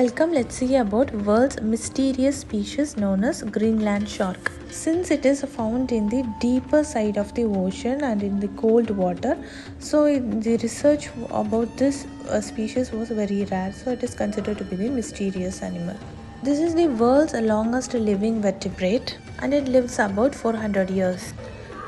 Welcome, let's see about world's mysterious species known as Greenland shark. Since it is found in the deeper side of the ocean and in the cold water, so the research about this species was very rare, so it is considered to be the mysterious animal. This is the world's longest living vertebrate and it lives about 400 years.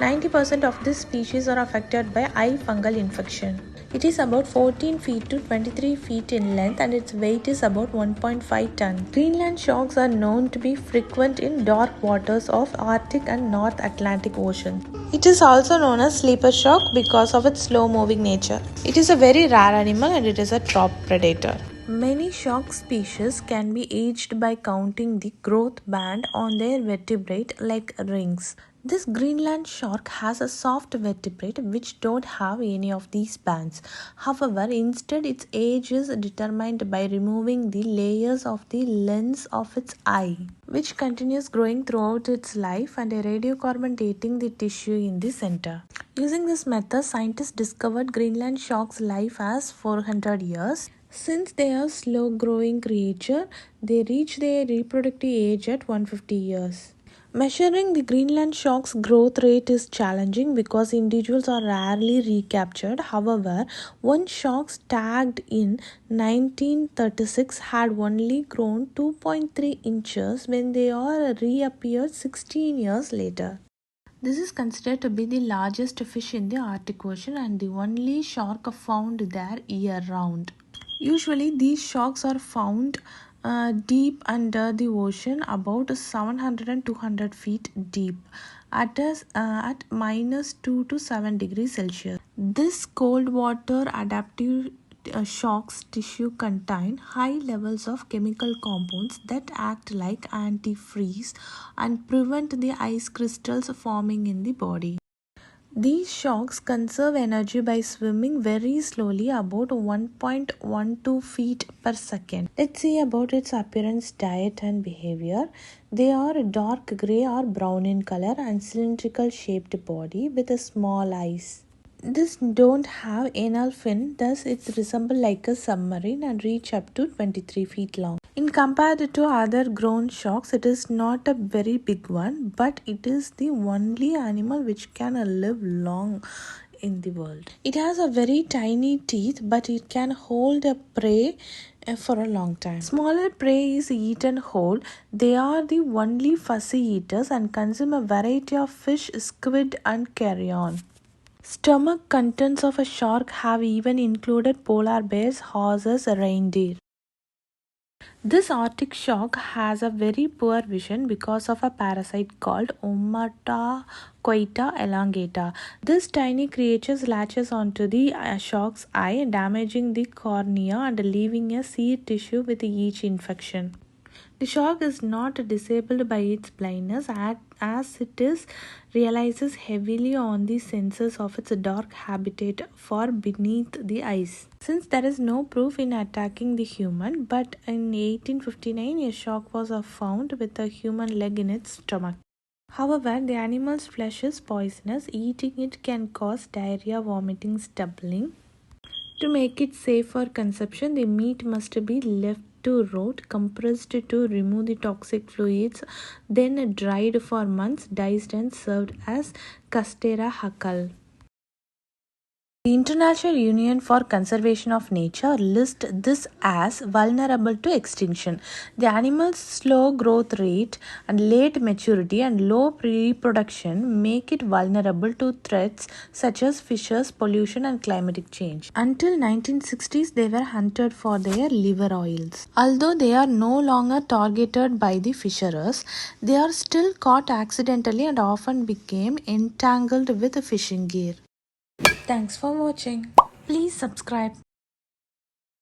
90% of this species are affected by eye fungal infection. It is about 14 feet to 23 feet in length and its weight is about 1.5 tons. Greenland sharks are known to be frequent in dark waters of Arctic and North Atlantic Ocean. It is also known as sleeper shark because of its slow-moving nature. It is a very rare animal and it is a top predator. Many shark species can be aged by counting the growth band on their vertebrate like rings. This Greenland shark has a soft vertebrate which don't have any of these bands. However, instead its age is determined by removing the layers of the lens of its eye, which continues growing throughout its life, and a radiocarbon dating the tissue in the center. Using this method, scientists discovered Greenland shark's life as 400 years. Since they are slow-growing creature, they reach their reproductive age at 150 years. Measuring the Greenland shark's growth rate is challenging because individuals are rarely recaptured. However, one shark tagged in 1936 had only grown 2.3 inches when they are reappeared 16 years later. This is considered to be the largest fish in the Arctic Ocean and the only shark found there year-round. Usually, these sharks are found deep under the ocean, about 700 and 200 feet deep, at -2 to 7 degrees Celsius. This cold water adaptive shark's tissue contain high levels of chemical compounds that act like antifreeze and prevent the ice crystals forming in the body. These sharks conserve energy by swimming very slowly, about 1.12 feet per second. Let's see about its appearance, diet and behavior. They are dark grey or brown in color and cylindrical shaped body with a small eyes. This don't have anal fin, thus it resembles like a submarine and reach up to 23 feet long. In compared to other grown sharks, it is not a very big one, but it is the only animal which can live long in the world. It has a very tiny teeth, but it can hold a prey for a long time. Smaller prey is eaten whole. They are the only fussy eaters and consume a variety of fish, squid and carrion. Stomach contents of a shark have even included polar bears, horses, reindeer. This Arctic shark has a very poor vision because of a parasite called Omatacoita elongata. This tiny creature latches onto the shark's eye, damaging the cornea and leaving a seed tissue with each infection. The shark is not disabled by its blindness as it relies heavily on the senses of its dark habitat for beneath the ice. Since there is no proof in attacking the human, but in 1859 a shark was found with a human leg in its stomach. However, the animal's flesh is poisonous. Eating it can cause diarrhea, vomiting, stumbling. To make it safe for consumption, the meat must be left to rot, compressed to remove the toxic fluids, then dried for months, diced and served as castera hakal. The International Union for Conservation of Nature lists this as vulnerable to extinction. The animal's slow growth rate and late maturity and low reproduction make it vulnerable to threats such as fishes, pollution and climatic change. Until 1960s, they were hunted for their liver oils. Although they are no longer targeted by the fisheries, they are still caught accidentally and often became entangled with fishing gear. Thanks for watching. Please subscribe.